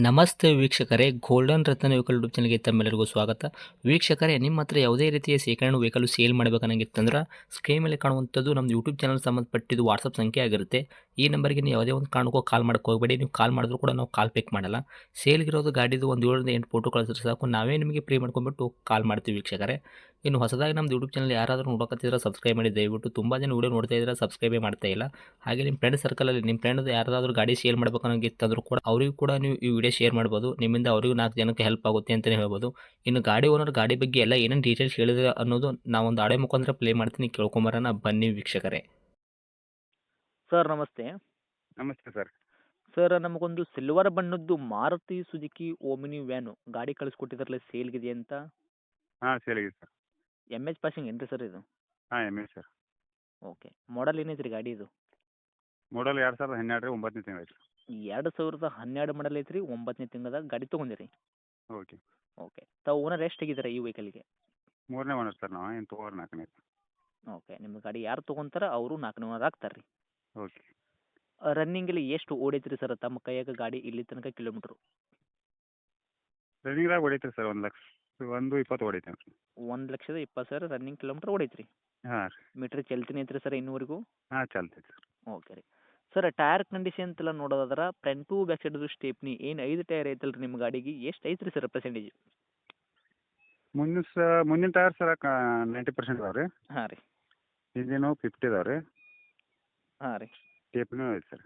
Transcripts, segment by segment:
ನಮಸ್ತೆ ವೀಕ್ಷಕರೇ, ಗೋಲ್ಡನ್ ರತ್ನ vehicle YouTube ಚಾನಲ್ಗೆ ತಮ್ಮೆಲ್ಲರಿಗೂ ಸ್ವಾಗತ. ವೀಕ್ಷಕರೇ, ನಿಮ್ಮ ಹತ್ರ ಯಾವುದೇ ರೀತಿಯ ಶೇಖರಣೆ ವೆಹಿಕಲ್ ಸೇಲ್ ಮಾಡಬೇಕನ್ನಂಗಿತ್ತಂದ್ರೆ ಸ್ಕ್ರೀನ್ ಮೇಲೆ ಕಾಣುವಂಥದ್ದು ನಮ್ಮ ಯೂಟ್ಯೂಬ್ ಚಾನಲ್ ಸಂಬಂಧಪಟ್ಟಿದ್ದು ವಾಟ್ಸಪ್ ಸಂಖ್ಯೆ ಆಗಿರುತ್ತೆ. ಈ ನಂಬರ್ಗೆ ನೀವು ಯಾವುದೇ ಒಂದು ಕಾರಣಕ್ಕೂ ಕಾಲ್ ಮಾಡಕ್ಕೆ ಹೋಗಬೇಡಿ. ನೀವು ಕಾಲ್ ಮಾಡಿದ್ರು ಕೂಡ ನಾವು ಕಾಲ್ ಪಿಕ್ ಮಾಡಲ್ಲ. ಸೇಲ್ಗಿರೋದು ಗಾಡಿದು ಒಂದು 7ರಿಂದ 8 ಫೋಟೋ ಕಳಿಸಿದ್ರೆ ಸಾಕು, ನಾವೇ ನಿಮಗೆ ಪ್ರೀ ಮಾಡ್ಕೊಂಡ್ಬಿಟ್ಟು ಕಾಲ್ ಮಾಡ್ತೀವಿ ವೀಕ್ಷಕರೇ. ಇನ್ನು ಹೊಸದಾಗಿ ನಮ್ಮದು ಯೂಟ್ಯೂಬ್ ಚಾನಲ್ ಯಾರಾದರೂ ನೋಡೋಕತ್ತಿದ್ರೆ ಸಬ್ಸ್ಕ್ರೈಬ್ ಮಾಡಿ ದಯವಿಟ್ಟು. ತುಂಬ ಜನ ವೀಡಿಯೋ ನೋಡ್ತಾ ಇದ್ದಾರೆ, ಸಬ್ಸ್ಕ್ರೈಬೇ ಮಾಡ್ತಾ ಇಲ್ಲ. ಹಾಗೆ ನಿಮ್ಮ ಫ್ರೆಂಡ್ ಸರ್ಕಲಲ್ಲಿ ನಿಮ್ಮ ಫ್ರೆಂಡ್ ಯಾರಾದರೂ ಗಾಡಿ ಸೇಲ್ ಮಾಡಬೇಕನ್ನೋಂಗಿತ್ತಂದ್ರೂ ಕೂಡ ಅವರಿಗೂ ಕೂಡ ನೀವು ಈ ವಿಡಿಯೋ ಶೇರ್ ಮಾಡ್ಬೋದು. ನಿಮ್ಮಿಂದ ಅವರಿಗೂ 4 ಜನಕ್ಕೆ ಹೆಲ್ಪ್ ಆಗುತ್ತೆ ಅಂತಲೇ ಹೇಳ್ಬೋದು. ಇನ್ನು ಗಾಡಿ ಓನರ್ ಗಾಡಿ ಬಗ್ಗೆ ಎಲ್ಲ ಏನೇನು ಡೀಟೇಲ್ಸ್ ಹೇಳಿದ್ರೆ ಅನ್ನೋದು ನಾವೊಂದು ಆಡಿಯೋ ಮುಖಾಂತರ ಪ್ಲೇ ಮಾಡ್ತೀನಿ, ಕೇಳ್ಕೊಂಬರೋಣ ಬನ್ನಿ ವೀಕ್ಷಕರೇ. ಸರ್ ನಮಸ್ತೆ. ನಮಸ್ತೆ ಸರ್. ಸರ್ ನಮಗೊಂದು ಸಿಲ್ವರ್ ಬಣ್ಣದ್ದು ಮಾರುತಿ ಸುಜುಕಿ ಓಮಿನಿ ವ್ಯಾನು ಗಾಡಿ ಕಳಿಸ್ಕೊಟ್ಟಿದ್ರಲ್ಲ ಸೇಲ್ಗಿದೆ ಅಂತ. ಹಾಂ, ಸೇಲಿದೆ ಸರ್. ಎಮ್ ಎಚ್ ಪಾಸಿಂಗ್ ಏನ್ರಿ ಸರ್ ಇದು? ಹಾಂ, ಸರ್. ಓಕೆ. ಮಾಡಲ್ ಏನೈತ್ರಿ ಗಾಡಿ ಇದು? ಮಾಡಲ್ 2012 ರೀ, 9ನೇ ತಿಂಗಳು ಐತ್ರಿ. 2012 ಮಾಡಲ್ ಐತ್ರಿ, 9ನೇ ತಿಂಗಳದಾಗ ಗಾಡಿ ತೊಗೊಂಡಿರಿ. ಓಕೆ. ಓಕೆ. ತಾವು ಓನರ್ ಎಷ್ಟಾಗಿದ್ದಾರೆ ಈ ವೆಹಿಕಲ್ಗೆ? 3ನೇ ಓನರ್ ಸರ್ ನಾವು, ಏನು ತೊಗೊಳೋರು 4ನೇ. ಓಕೆ. ನಿಮ್ಮ ಗಾಡಿ ಯಾರು ತೊಗೊಂತಾರ ಅವರು 4ನೇ ಓನರ್ ಆಗ್ತಾರೆ ರೀ. ಓಕೆ. ರನ್ನಿಂಗಲ್ಲಿ ಎಷ್ಟು ಓಡೈತ್ರಿ ಸರ್ ತಮ್ಮ ಕೈಯಾಗ ಗಾಡಿ ಇಲ್ಲಿ ತನಕ ಕಿಲೋಮೀಟ್ರು? ರನ್ನಿಂಗ್ದಾಗ ಹೊಡೀತೀರಿ ಸರ್, 1,20,000 ಹೊಡೀತೀನಿ. 1,20,000 ರನ್ನಿಂಗ್ ಕಿಲೋಮೀಟ್ರ್ ಓಡೈತ್ರಿ. ಹಾಂ ರೀ. ಮೀಟ್ರ್ ಚಲ್ತಿನಿ ಐತ್ರಿ ಸರ್ ಇನ್ನೂವರೆಗೂ? ಹಾಂ, ಚಲ್ತೈತೆ ಸರ್. ಓಕೆ ರೀ. ಸರ್ ಟೈರ್ ಕಂಡೀಷನ್ ಎಲ್ಲ ನೋಡೋದಾದ್ರೆ ಫ್ರಂಟ್ ಟು ಬ್ಯಾಕ್ ಸೈಡ್ದು ಸ್ಟೇಪ್ನಿ ಏನು 5 ಟೈರ್ ಐತಲ್ಲ ರೀ ನಿಮ್ಮ ಗಾಡಿಗೆ, ಎಷ್ಟು ಐತ್ರಿ ಸರ್ ಪರ್ಸೆಂಟೇಜ್? ಮುಂದಿನ ಟೈರ್ ಸರ್ 90% ಇದಾವೆ ರೀ. ಹಾಂ ರೀ. ಇಂಜಿನು 50 ಇದಾವೆ ರೀ. ಹಾಂ ರೀ. ಟೇಪ್ನೂ ಐತೆ ಸರ್.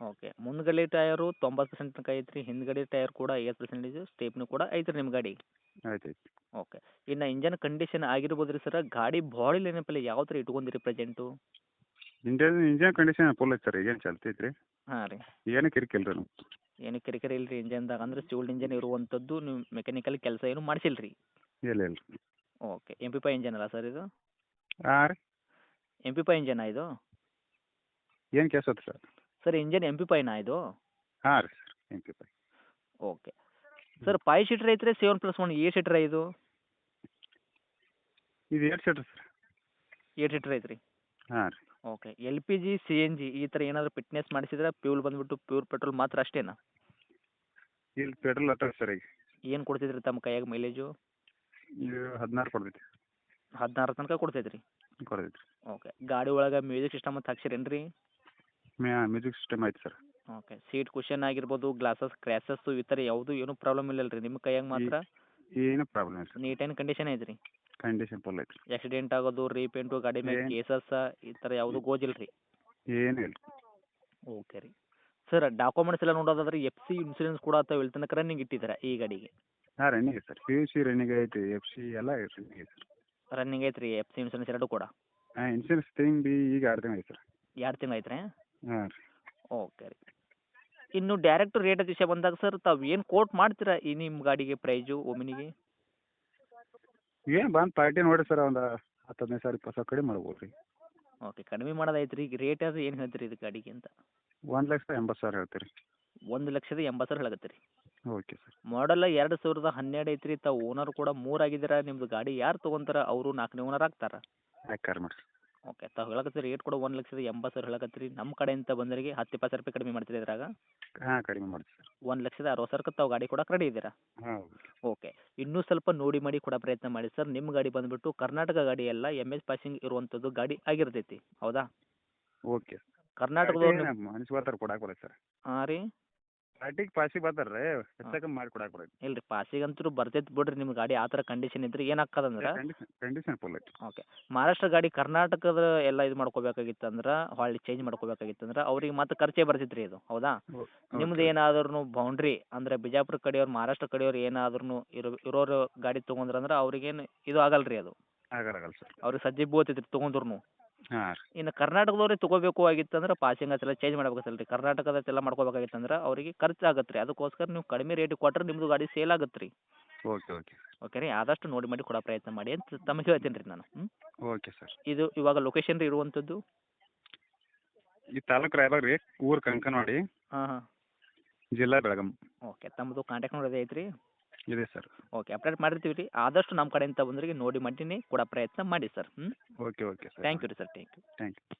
ಓಕೆ. ಮುಂದ್ಗಡೆ ಟಯರು 90% ತನಕ ಐತ್ರಿ, ಹಿಂದ್ಗಡೆ ಟೈರ್ ಕೂಡ 50% ಸ್ಟೇಪ್ನು ಕೂಡ ಐತ್ರಿ ನಿಮ್ಮ ಗಾಡಿ. ಆಯ್ತು. ಓಕೆ. ಇನ್ನು ಇಂಜನ್ ಕಂಡೀಷನ್ ಆಗಿರ್ಬೋದು ರೀ ಸರ್, ಗಾಡಿ ಬಾಡಿ ಲೈನಪ್ಪಲ್ಲಿ ಯಾವ ಥರ ಇಟ್ಕೊಂಡಿರಿ ಪ್ರೆಸೆಂಟು? ಇಂಜನ್ ಕಂಡೀಷನ್ ಫುಲ್ ಐತೆ ಸರ್, ಈಗೇನು ಚಲ್ತೈತೆ ರೀ. ಹಾಂ ರೀ. ಏನು ಕಿರಿಕಿಲ್ಲ ರೀ ನಮ್ಗೆ. ಏನು ಕಿರಿಕಿರಿ ಇಲ್ಲ ರೀ ಇಂಜನ್ದಾಗ, ಅಂದ್ರೆ ಸಿವಿಲ್ ಇಂಜನ್ ಇರುವಂಥದ್ದು, ನೀವು ಮೆಕ್ಯಾನಿಕಲ್ ಕೆಲಸ ಏನು ಮಾಡಿಸಿಲ್ಲ ರೀ? ಇಲ್ಲ ರೀ. ಓಕೆ. MP5 ಇಂಜನ್ ಅಲ್ಲ ಸರ್ ಇದು? ಹಾಂ ರೀ. MP5 ಇಂಜನಾ ಇದು? ಏನು ಕೇಳ್ಸತ್ತೆ ಸರ್? ಸರ್ ಇಂಜನ್ MP5ನಾ ಇದು? ಹಾಂ ರೀ sir, MP5. Okay. Sir 5 seater ಐತ್ರಿ 7+1 8 ಸೀಟ್ರ್ ಇದು? ಇದು 8 ಸೀಟ್ರ್ ಸರ್. 8 ಸೀಟ್ರ್ ಐತ್ರಿ. ಹಾಂ ರೀ. ಓಕೆ. LPG CNG ಈ ಥರ ಏನಾದರೂ ಫಿಟ್ನೆಸ್ ಮಾಡಿಸಿದ್ರೆ ಫ್ಯೂಲ್ ಬಂದುಬಿಟ್ಟು ಪ್ಯೂರ್ ಪೆಟ್ರೋಲ್ ಮಾತ್ರ ಅಷ್ಟೇನಾ? ಇಲ್ಲಿ ಪೆಟ್ರೋಲ್ ಹತ್ತದ ಸರ್ ಈಗ. ಏನು ಕೊಡ್ತೈತ್ರಿ ತಮ್ಮ ಕೈಯಾಗ ಮೈಲೇಜು? ಇದು 16 ಕೊಡ್ತೈತಿ. 16 ತನಕ ಕೊಡ್ತೈತ್ರಿ. ಕೊಡ್ತೈತಿ. ಓಕೆ. ಗಾಡಿ ಒಳಗೆ ಮ್ಯೂಸಿಕ್ ಸಿಸ್ಟಮ್ ಅಂತ ಹಾಕ್ಸಿರೇನು ರೀ? ಮ್ಯೂಸಿಕ್ ಸಿಸ್ಟಮ್ ಐತೆ ಸರ್. ಓಕೆ. ಸೀಟ್ ಕುಷನ್ ಆಗಿರ್ಬೋದು, ಗ್ಲಾಸಸ್ ಕ್ರ್ಯಾಸಸ್ಸು ಈ ಥರ ಯಾವುದೂ ಏನೂ ಪ್ರಾಬ್ಲಮ್ ಇಲ್ಲಲ್ಲ ರೀ ನಿಮ್ಮ ಕೈಯಾಗ ಮಾತ್ರ? ಏನು ಪ್ರಾಬ್ಲಮ್ ಇಲ್ಲ ಸರ್. ನೀಟ್ ಆ್ಯಂಡ್ ಕಂಡೀಷನ್ ಐತ್ರಿ? ಕಂಡೀಷನ್ ಫುಲ್ ಐತ್ರಿ. ಆಕ್ಸಿಡೆಂಟ್ ಆಗೋದು, ರೀಪೇಂಟು, ಗಾಡಿ ಮೇಲೆ ಕೇಸಸ್ ಈ ಥರ ಯಾವುದೂ ಗೋಜಿಲ್ಲ ರೀ? ಏನೂ ಇಲ್ಲ. ಓಕೆ ರೀ. ಸರ್ ಡಾಕ್ಯುಮೆಂಟ್ಸ್ ಎಲ್ಲ ನೋಡೋದಾದ್ರೆ FC ಇನ್ಸೂರೆನ್ಸ್ ಕೂಡ ತಾವು ಇಲ್ಲಿ ತನಕ ರನ್ನಿಂಗ್ ಇಟ್ಟಿದ್ದೀರಾ ಈ ಗಾಡಿಗೆ? ಹಾಂ, ರನ್ನಿಂಗ್ ಐತೆ ಸರ್. PUC ರನ್ನಿಂಗ್ ಐತಿ, FC ಎಲ್ಲ ರನ್ನಿಂಗ್ ಐತೆ ಸರ್. ರನ್ನಿಂಗ್ ಐತ್ರಿ FC ಇನ್ಸೂರೆನ್ಸ್ ಎರಡೂ ಕೂಡ? ಹಾಂ, ಇನ್ಸೂರೆನ್ಸ್ ತಿಂದು ಈಗ 2 ತಿಂಗಳು ಐತೆ ಸರ್. 2 ತಿಂಗಳು ಐತ್ರಿ? ಹಾಂ ರೀ. ಓಕೆ ರೀ. ಇನ್ನು ಡೈರೆಕ್ಟ್ ರೇಟ್ ವಿಷಯ ಬಂದಾಗ ಸರ್ ತಾವು ಏನು ಕೋಟ್ ಮಾಡ್ತೀರಾ ಈ ನಿಮ್ಮ ಗಾಡಿಗೆ ಪ್ರೈಜು ಓಮಿನಿಗೆ? ಏನು ಬಂದು ಪಾರ್ಟಿ ನೋಡಿ ಸರ್, ಒಂದು 10-15 ಸಾವಿರ 20 ಸಾವಿರ ಕಡಿಮೆ ಮಾಡ್ಬೋದು ರೀ. ಓಕೆ. ಕಡಿಮೆ ಮಾಡೋದೈತ್ರಿ. ಈಗ ರೇಟ್ ಅದು ಏನು ಹೇಳ್ತೀರಿ ಇದು ಗಾಡಿಗೆ ಅಂತ? 1,80,000 ಹೇಳ್ತೀರಿ. 1,80,000 ಹೇಳಕತ್ತೀರಿ? Okay sir. ಮಾಡಲ್ಲ 2012 ಐತ್ರಿ. ತಾವು ಓನರ್ ಕೂಡ 3 ಆಗಿದ್ದೀರಾ. ನಿಮ್ಮದು ಗಾಡಿ ಯಾರು ತೊಗೊಂತಾರ ಅವರು 4ನೇ ಓನರ್ ಆಗ್ತಾರ? ಯಾಕೆ ಮಾಡಿರಿ. ಓಕೆ. ತಾವು ಹೇಳಕತ್ತೀರಿ ರೇಟ್ ಕೂಡ 1,80,000 ಹೇಳಕತ್ತೀರಿ. ನಮ್ಮ ಕಡೆಯಿಂದ ಬಂದವರಿಗೆ 10-20 ರೂಪಾಯಿ ಕಡಿಮೆ ಮಾಡ್ತೀರಿ ಇದ್ರಾಗ? ಹಾಂ, ಕಡಿಮೆ ಮಾಡ್ತೀವಿ ಸರ್. 1,60,000 ತಾವು ಗಾಡಿ ಕೊಡಕ್ಕೆ ರೆಡಿ ಇದ್ದೀರಾ? ಹಾಂ. ಓಕೆ. ಇನ್ನೂ ಸ್ವಲ್ಪ ನೋಡಿ ಮಾಡಿ ಕೊಡೋ ಪ್ರಯತ್ನ ಮಾಡಿ ಸರ್. ನಿಮ್ಮ ಗಾಡಿ ಬಂದುಬಿಟ್ಟು ಕರ್ನಾಟಕ ಗಾಡಿ ಎಲ್ಲ MH ಪಾಸಿಂಗ್ ಇರುವಂಥದ್ದು ಗಾಡಿ ಆಗಿರ್ತೈತಿ, ಹೌದಾ? ಓಕೆ. ಕರ್ನಾಟಕದವ್ರು ಮನುಷ್ಯ ಬರ್ತಾರೆ ಕೊಡಕ್ಕೆ ಬರೋದು ಸರ್. ಹಾಂ ರೀ. ಪಾರ್ಟಿಗೆ ಪಾಸಿಗೆ ಬರ್ತಾರೆ ರೀ, ಹೆಚ್ಚಾಕ ಮಾಡಿ ಕೊಡಕ್ಕೆ ಬರೋದು. ಇಲ್ಲ ರೀ, ಪಾಸಿಗಂತೂ ಬರ್ತೈತೆ ಬಿಡ್ರಿ. ನಿಮ್ಮ ಗಾಡಿ ಆ ಥರ ಕಂಡೀಷನ್ ಇದ್ರೆ ಏನಾಗ್ತದಂದ್ರೆ, ಕಂಡೀಷನ್ ಫುಲ್ ಐತಿ. ಓಕೆ, ಮಹಾರಾಷ್ಟ್ರ ಗಾಡಿ ಕರ್ನಾಟಕದ ಎಲ್ಲ ಇದು ಮಾಡ್ಕೋಬೇಕಾಗಿತ್ತಂದ್ರೆ, ಹೊಳ್ಳಿ ಚೇಂಜ್ ಮಾಡ್ಕೋಬೇಕಾಗಿತ್ತಂದ್ರೆ ಅವ್ರಿಗೆ ಮತ್ತೆ ಖರ್ಚೇ ಬರ್ತೈತೆ ರೀ ಇದು, ಹೌದಾ? ನಿಮ್ದು ಏನಾದ್ರೂ ಬೌಂಡ್ರಿ ಅಂದರೆ ಬಿಜಾಪುರ ಕಡೆಯವ್ರು, ಮಹಾರಾಷ್ಟ್ರ ಕಡೆಯವ್ರು ಏನಾದ್ರೂ ಇರೋರು ಗಾಡಿ ತೊಗೊಂಡ್ರಂದ್ರೆ ಅವ್ರಿಗೇನು ಇದು ಆಗಲ್ಲ ರೀ ಅದು. ಆಗಲ್ಲ ಸರ್. ಅವ್ರಿಗೆ ಸಜ್ಜೆ ಬೀಳ್ತೈತೆ ರೀ ತೊಗೊಂಡ್ರು. ಹಾಂ ರೀ. ಇನ್ನು ಕರ್ನಾಟಕದವ್ರಿಗೆ ತೊಗೋಬೇಕು ಆಗಿತ್ತಂದ್ರೆ ಪಾಸಿಂಗ್ ಅದೆಲ್ಲ ಚೇಂಜ್ ಮಾಡ್ಬೇಕಲ್ಲ ರೀ. ಕರ್ನಾಟಕದೆಲ್ಲ ಮಾಡ್ಕೋಬೇಕಾಗಿತ್ತಂದ್ರೆ ಅವರಿಗೆ ಖರ್ಚು ಆಗತ್ತೆ ರೀ. ಅದಕ್ಕೋಸ್ಕರ ನೀವು ಕಡಿಮೆ ರೇಟಿಗೆ ಕೊಟ್ಟರೆ ನಿಮ್ಮದು ಗಾಡಿ ಸೇಲ್ ಆಗತ್ತೆ ರೀ. ಓಕೆ. ಓಕೆ ರೀ. ಆದಷ್ಟು ನೋಡಿ ಮಾಡಿ ಕೊಡೋ ಪ್ರಯತ್ನ ಮಾಡಿ ಅಂತ ತಮಗೆ ಹೇಳ್ತೀನಿ ರೀ ನಾನು. Okay sir. ಇದು ಇವಾಗ ಲೊಕೇಶನ್ ರೀ ಇರುವಂಥದ್ದು? ಈ ತಾಲೂಕು ರಾಯಬಾಗ ರೀ, ಊರು ಕಂಕನವಾಡಿ, ಹಾಂ. ಜಿಲ್ಲಾ ಬೆಳಗಾಂ. ಓಕೆ. ತಮ್ಮದು ಕಾಂಟ್ಯಾಕ್ಟ್ ನೋಡೋದೇ ಐತ್ರಿ? ಇದೆ ಸರ್. ಓಕೆ. ಅಪ್ಡೇಟ್ ಮಾಡಿರ್ತೀವಿ ರೀ. ಆದಷ್ಟು ನಮ್ಮ ಕಡೆಯಿಂದ ಬಂದವರಿಗೆ ನೋಡಿ ಮಾಡಿನೇ ಕೊಡೋ ಪ್ರಯತ್ನ ಮಾಡಿ sir. Okay sir. Thank you ರೀ ಸರ್. Thank you.